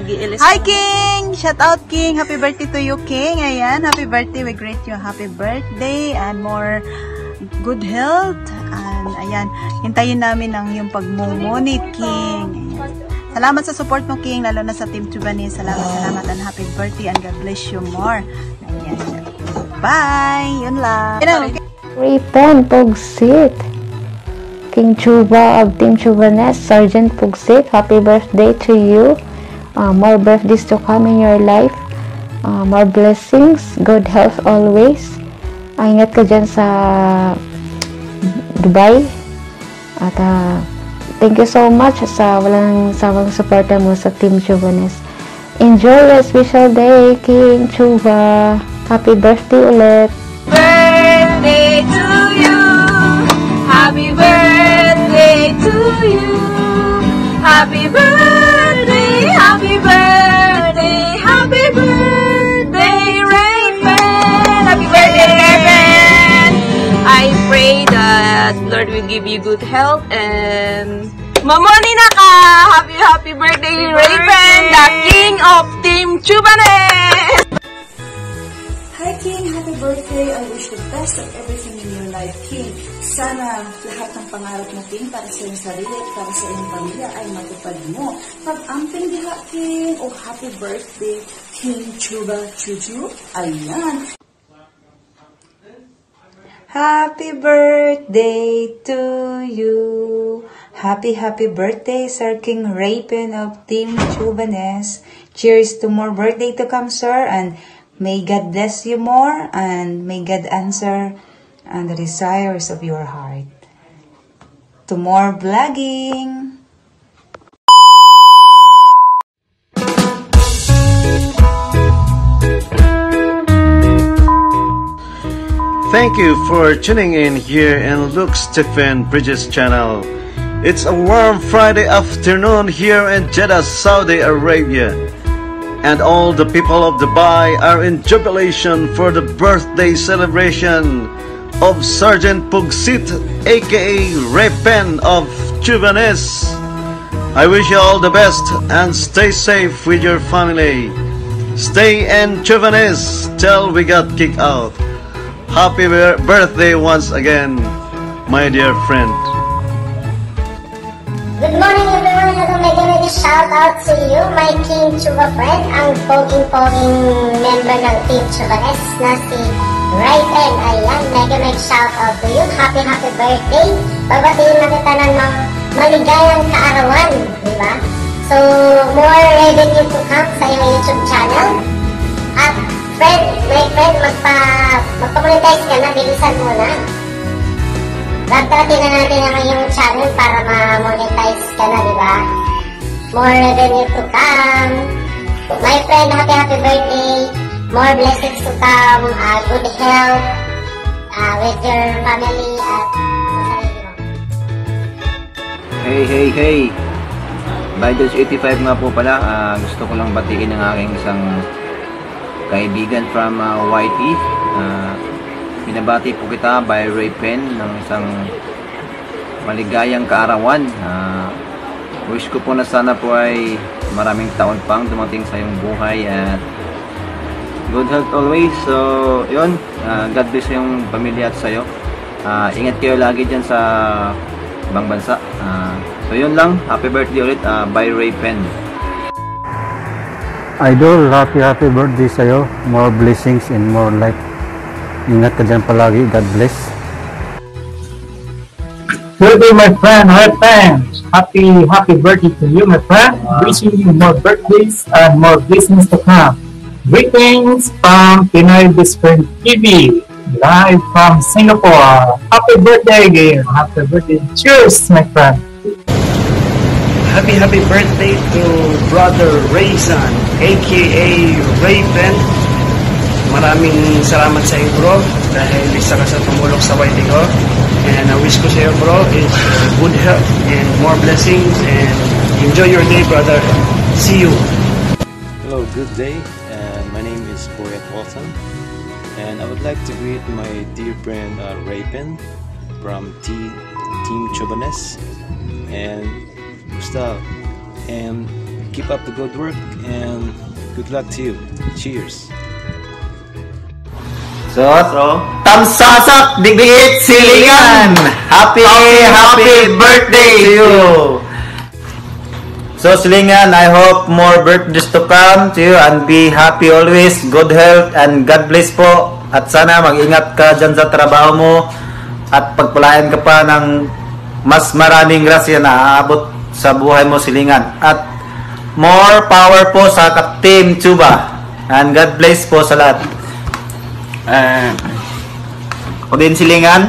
Hi, King! Shout out, King! Happy birthday to you, King! Ayan, happy birthday. We greet you happy birthday and more good health. And ayan, hintayin namin ang yung pagmumunit, King. Ayan. Salamat sa support mo, King, lalo na sa Team Chubanes. Salamat and happy birthday and God bless you more. Ayan. Bye! Yun lang. Ripen Pugsit. King Chuba of Team Chubanes, Sergeant Pugsit, happy birthday to you. More birthdays to come in your life. More blessings, good health always. Ingat ka dyan sa Dubai. At thank you so much sa walang sawang suporta mo sa Team Chubanes. Enjoy your special day, King Chuba. Happy birthday ulit. Birthday to you. Happy birthday to you. Happy birthday, happy birthday, happy birthday, Raven. Happy birthday, Raven. I pray that Lord will give you good health and mamoni na ka. Happy birthday, Raven, the king of Team Chubanes. Hi, King! Happy birthday! I wish the best of everything in your life, King. Sana lahat ng pangarap mo, King, para sa iyong sarili at para sa iyong pamilya ay matupad mo. Pag-amping diha, King! Oh, happy birthday, King Chuba Chuchu! Ayan! Happy birthday to you. Happy birthday, Sir King Rapen of Team Chubanes. Cheers to more birthday to come, sir, and may God bless you more, and may God answer the desires of your heart. To more vlogging! Thank you for tuning in here in Luke Stephen Bridges channel. It's a warm Friday afternoon here in Jeddah, Saudi Arabia. And all the people of Dubai are in jubilation for the birthday celebration of Sergeant Pugsit, aka Repen of Chubanes. I wish you all the best and stay safe with your family. Stay in Chubanes till we got kicked out. Happy birthday once again, my dear friend. Good morning everyone! Hello, mega shout out to you, my King Chuba friend, ang poging-poging member ng Team Chubanes na si Raven. Ayan, mega shout out to you. Happy birthday! Babatiin na kita ng maligayang kaarawan, di ba? So, more revenue to come sa iyong YouTube channel. At my friend, magpa-monetize ka na, bilisan mo na. Ragtratin na natin ang iyong channel para ma-monetize ka na, di ba? More revenue to come. My friend, happy birthday. More blessings to come. Good health with your family at sa sarili mo. Hey! Biders 85 nga po pala. Gusto ko lang batiin ng aking isang kaibigan from YT. Binabati po kita by Rapen ng isang maligayang kaarawan. Wish ko po na sana po ay maraming taon pang dumating sa iyong buhay at good health always. So, yun. God bless yung pamilya at sa'yo. Ingat kayo lagi dyan sa ibang bansa. So, yun lang. Happy birthday ulit by Rapen. Idol, happy birthday sa'yo. More blessings and more life. Ingat ka dyan palagi. God bless. Good day, my friend. Hi, fans. Happy birthday to you, my friend. Wishing you more birthdays and more blessings to come. Greetings from Pinoy Best Friend TV, live from Singapore. Happy birthday again. Happy birthday. Cheers, my friend. Happy birthday to Brother Rayson, aka Raven. Maraming salamat sa iyo, bro, dahil isa ka sa tumulong sa YT ko. And I wish ko sa iyo, bro, is good health and more blessings, and enjoy your day, brother. See you. Hello, good day. My name is Boyet Walton, and I would like to greet my dear friend Rapen from Team Chubanes and Gustav. And keep up the good work and good luck to you. Cheers. So, tamsasak digdiit silingan. Happy birthday to you. So, silingan, I hope more birthdays to come to you and be happy always, good health and God bless po. At sana mag-ingat ka dyan sa trabaho mo at pagpalain ka pa ng mas maraming grasya na aabot sa buhay mo, silingan. At more power po sa Team Chuba and God bless po sa lahat. Ako din, silingan,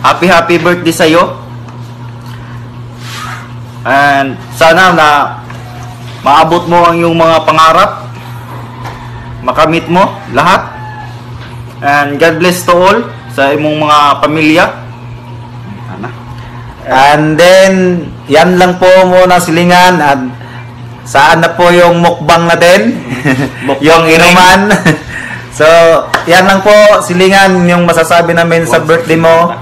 happy birthday sa'yo. And sana na maabot mo ang iyong mga pangarap, makamit mo lahat. And God bless to all sa imong mga pamilya. And then yan lang po muna, silingan. At saan na po yung mukbang natin? Yung inuman. So, yan lang po, silingan, yung masasabi namin sa birthday mo.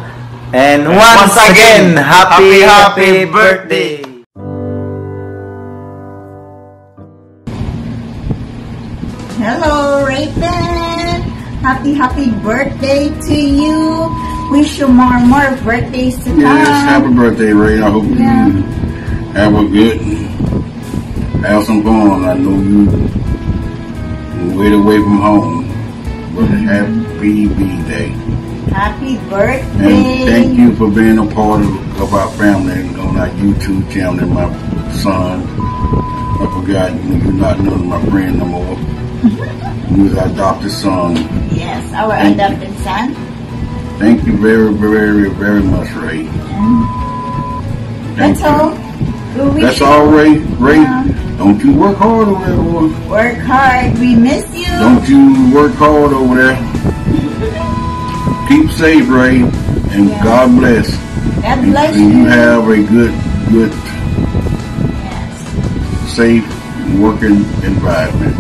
And once again, happy birthday! Hello, Raven! Happy birthday to you! Wish you more birthdays to come. Yes, happy birthday, Ray. I hope you have a good, have some fun. I know you wait away from home. But happy B-Day. Happy birthday. And thank you for being a part of our family on our YouTube channel. My son, I forgot, you're not none of my friend no more. You're our adopted son. Yes, our adopted son. Thank you very much, Ray. That's all. That's all, Ray. Don't you work hard over there, boy. Work hard. We miss you. Don't you work hard over there. Keep safe, Ray, and God bless. God bless and you. You have a good, safe working environment.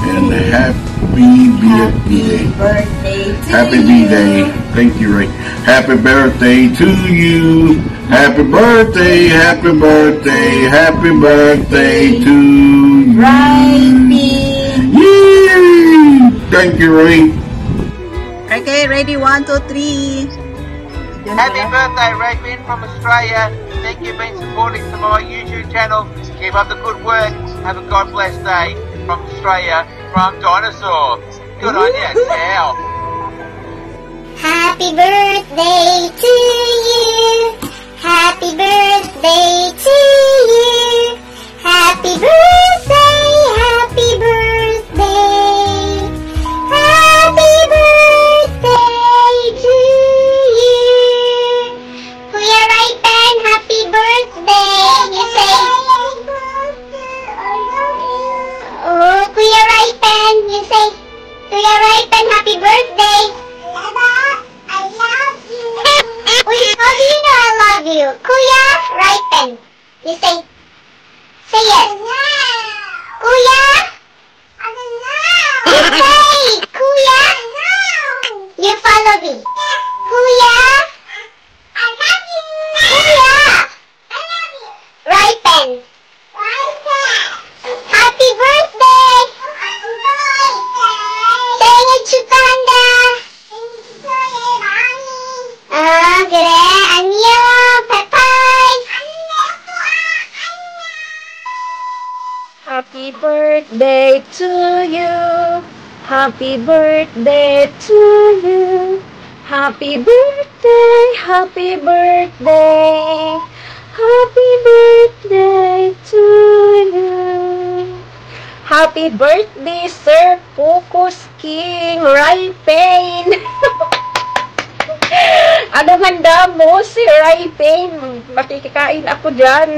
And happy B-Day. Happy B-Day. Thank you, Ray. Happy birthday to you. Happy birthday, happy birthday, happy birthday to you. Yay! Thank you, Ray. Okay, ready? 1, 2, 3. Happy birthday, Raven from Australia. Thank you for supporting to my YouTube channel. Keep up the good work. Have a God bless day from Australia, from Dinosaur. Good on you, pal. Happy birthday to you. Happy birthday to you. Happy birthday, happy birthday. Happy birthday to you. Kuya Raypen, happy birthday. You say, oh, Kuya Raypen, you say, Kuya Raypen, happy birthday. I love you. How do you know I love you? Kuya Raypen. You say yes. Kuya? You say, Kuya? You follow me. Kuya? I love you. Kuya? I love you. Raypen. Happy birthday. 생일 축하한다. 그래, 안녕, 바이바이. Happy birthday to you. Happy birthday to you. Happy birthday, happy birthday. Happy birthday to you. Happy birthday, Sir Focus King Raypen. Ano handa mo, si Raypen? Makikikain ako dyan.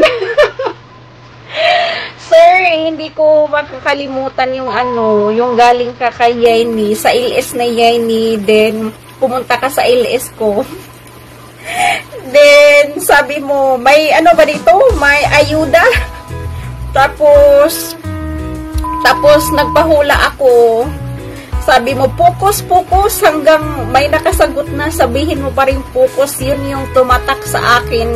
Sir, hindi ko makakalimutan yung yung galing ka kay Yayni, sa LS na Yayni, then pumunta ka sa LS ko. Then, sabi mo, may ba dito? May ayuda? Tapos nagpahula ako. Sabi mo, focus hanggang may nakasagot na, sabihin mo pa rin focus. Yun yung tumatak sa akin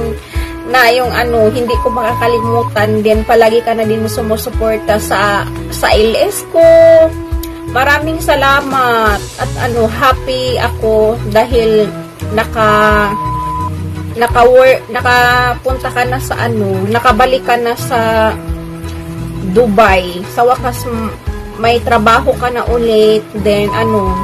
na yung ano, hindi ko makakalimutan din. Palagi ka na din sumusuporta sa LS ko. Maraming salamat at ano, happy ako dahil nakapunta ka na sa ano, nakabalik ka na sa Dubai. Sa wakas may trabaho ka na ulit. Then ano,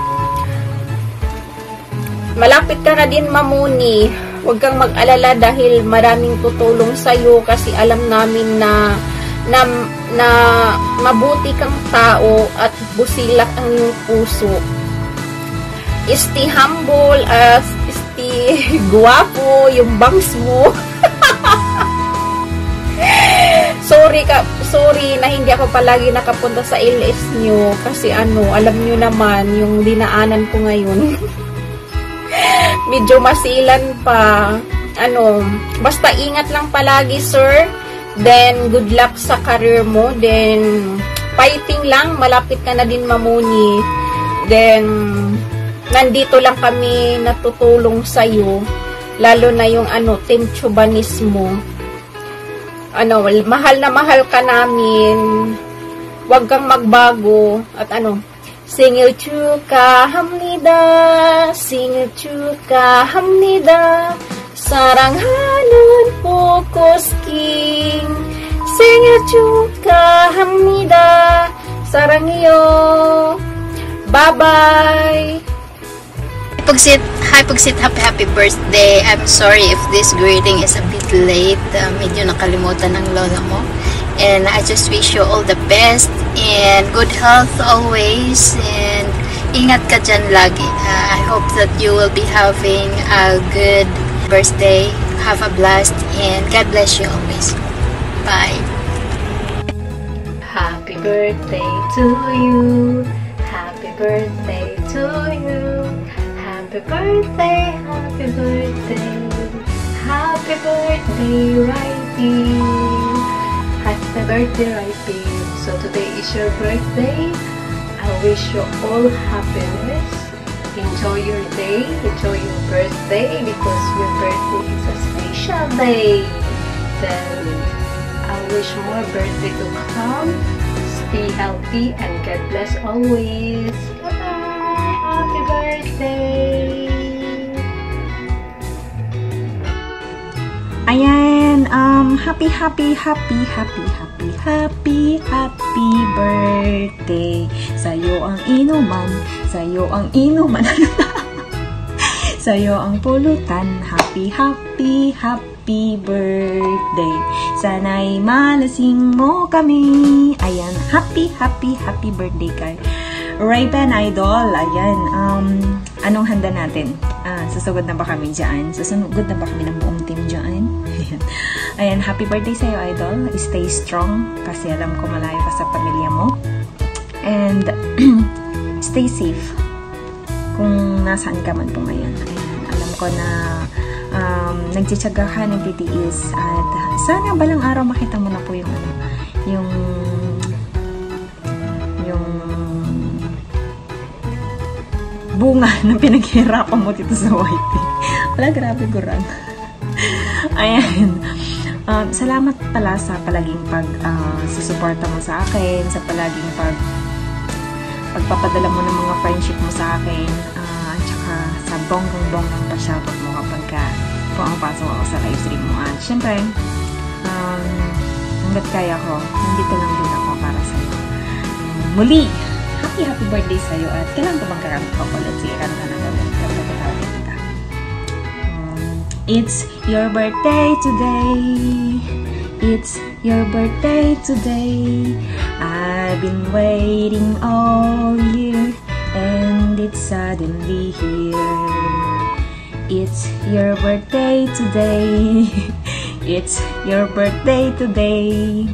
malapit ka na din mamuni. Huwag kang mag-alala dahil maraming tutulong sa'yo kasi alam namin na mabuti kang tao at busilak ang iyong puso. Stay humble, stay guwapo, yung bangs mo. Sorry na hindi ako palagi nakapunta sa LS nyo kasi ano, alam nyo naman yung dinaanan ko ngayon. Medyo masilan pa. Ano, basta ingat lang palagi, sir. Then, good luck sa career mo. Then, fighting lang. Malapit ka na din mamuni. Then, nandito lang kami natutulong sa'yo. Lalo na yung ano, Team Chubanismo. Ano, mahal na mahal ka namin. Huwag kang magbago. At ano, 생일 축하합니다. 생일 축하합니다. 사랑하는 포코스킹. 생일 축하합니다. 사랑해요. Bye-bye. Hi Pugsit, happy birthday. I'm sorry if this greeting is a bit late. Medyo nakalimutan ng lola mo. And I just wish you all the best and good health always, and ingat ka dyan lagi. I hope that you will be having a good birthday. Have a blast and God bless you always. Bye. Happy birthday to you. Happy birthday to you. Happy birthday, happy birthday. Happy birthday, Righty. Happy birthday, Righty. So today is your birthday. I wish you all happiness. Enjoy your day. Enjoy your birthday because your birthday is a special day. Then I wish more birthday to come. Stay healthy and God bless always. Bye-bye. Happy birthday. Ayan, happy birthday. Sa'yo ang inuman, sa'yo ang inuman. Sa'yo ang pulutan. Happy birthday. Sana'y malasing mo kami. Ayan, happy birthday kay Ray-Pen Idol. Ayan, anong handa natin? Susugod na ba kami dyan? Susugod na ba kami ng buong team dyan? Ayan, happy birthday sa'yo, Idol. Stay strong kasi alam ko malayo ka sa pamilya mo. And stay safe kung nasaan ka man po ngayon. Ayan, alam ko na nagtsitsaga ka, nagtitiis, at sana balang araw makita mo na po yung bunga na pinaghirapan mo dito sa YT. Wala, grabe gurang. Ayan. Salamat pala sa palaging susuporta mo sa akin, sa palaging pagpapadala mo ng mga friendship mo sa akin, at saka sa bonggang-bonggang pa-shoutout mo kapag pumapasok ako sa live stream mo. At syempre, hanggat kaya ko, nandito lang din ako para sa'yo. Muli, happy birthday sa'yo, at kailan ko bang karamit ko ulit si Ikan ka ng ulit kapag katawin kita. It's your birthday today. It's your birthday today. I've been waiting all year and it's suddenly here. It's your birthday today. It's your birthday today.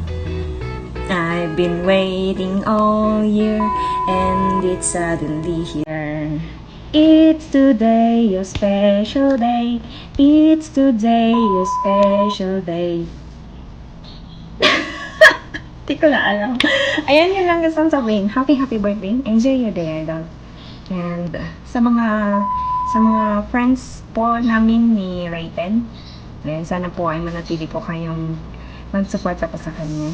I've been waiting all year and it's suddenly here. It's today your special day. It's today your special day. Di ko na alam. Ayan, yun lang gusto sabihin. Happy birthday. Enjoy your day, Idol. And sa mga friends po namin ni Ray-Pen, Ayan, sana po ay manatili po kayong magsuporta pa sa kanya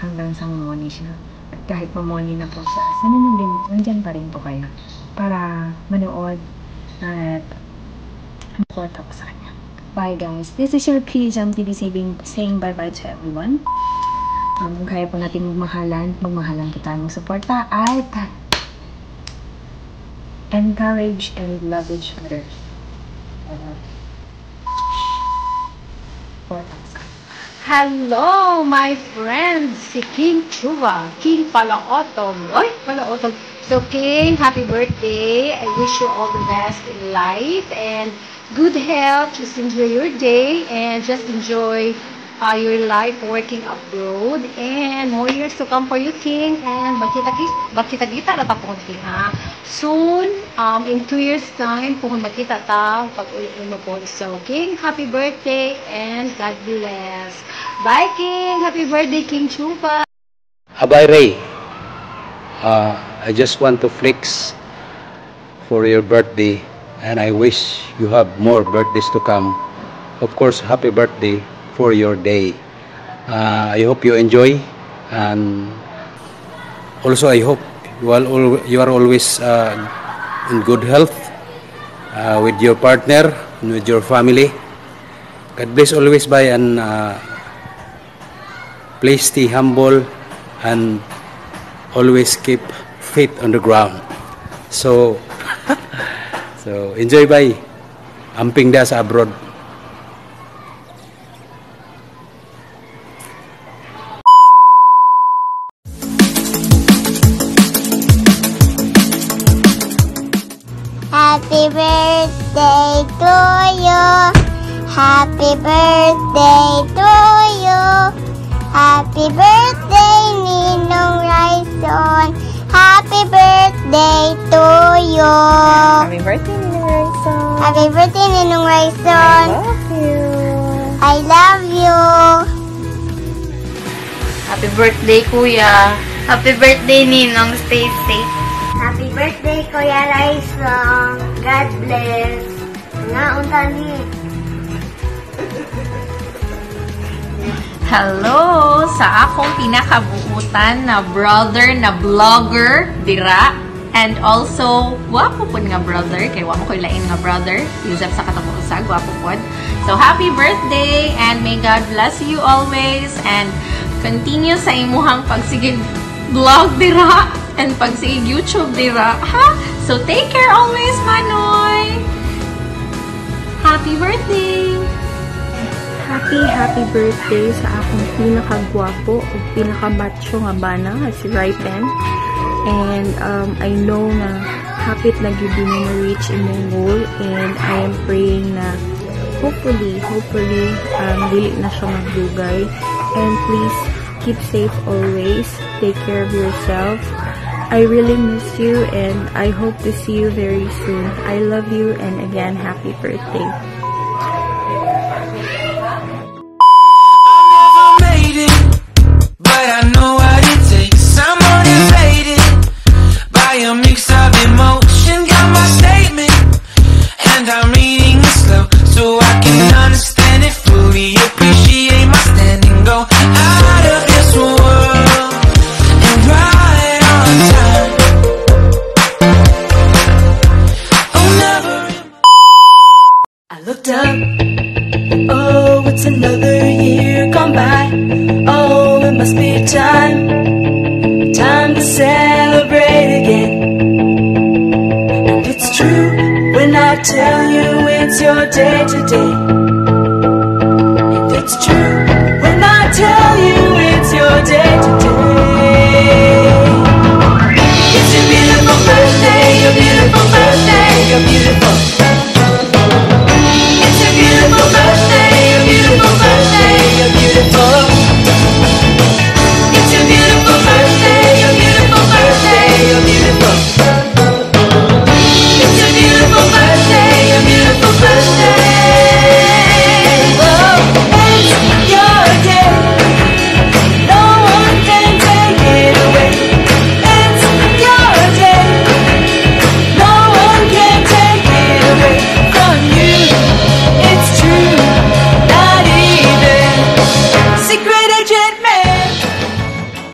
hanggang sa mamoni siya. At kahit mamoni na po siya, sana nandyan pa rin po kayo para manood at magsuporta pa sa kanya. Bye guys. This is your PJM TV saying bye-bye to everyone. Kung kaya po natin magmahalan po tayo magsuporta at encourage and love each other. Hello, my friends! Si King Chuva, King Palaotong. Oy, Palaotong. So, King, happy birthday. I wish you all the best in life and good health. Just enjoy your day and just enjoy your life working abroad. And more years to come for you, King. And bakita-kita na tapos, King, ha? Soon, in 2 years time, kung makita ta, pag-ulit mo po. So, King, happy birthday and God bless. Bye, King. Happy birthday, King Chupa. Abay, Ray. I just want to flex for your birthday and I wish you have more birthdays to come. Of course, happy birthday for your day. I hope you enjoy and also I hope you are always in good health with your partner and with your family. God bless always, bye, and please stay humble and always keep feet on the ground. So enjoy, bye. Amping da sa abroad. Happy birthday to you. Happy birthday to you. Happy birthday, Ninong Raison. Happy birthday to you. Happy birthday, Ninong Raison. Happy birthday, Ninong Raison. I love you. I love you. Happy birthday, Kuya. Happy birthday, Ninong. Stay safe. Happy birthday, Kuya Raison. God bless. Naunta ni. Hello sa akong pinakabuutan na brother na vlogger dira, and also wapo pod nga brother kay wa mo koy lain nga brother Yusef sa katong usag, wapo pod. So happy birthday and may God bless you always and continue sa imuhang pagsigig vlog dira and pagsigig YouTube dira, ha? So take care always, Manoy. Happy birthday. Happy birthday sa akong pinakagwapo o pinakamacho nga bana nga si Ripen. And I know na hapit na gyud mo ma-reach imong goal, and I am praying na hopefully dili na siya magdugay. And please keep safe always. Take care of yourself. I really miss you and I hope to see you very soon. I love you, and again, happy birthday. But I know what it takes. I'm motivated by a mix of emotion. Got my statement, and I'm reading it slow so I can understand it fully. Appreciate my standing, go out of this world and right on time. Oh, never. I looked up. Oh, it's another year gone by. Oh, it must be time to celebrate again. And it's true when I tell you it's your day today. And it's true when I tell you it's your day today.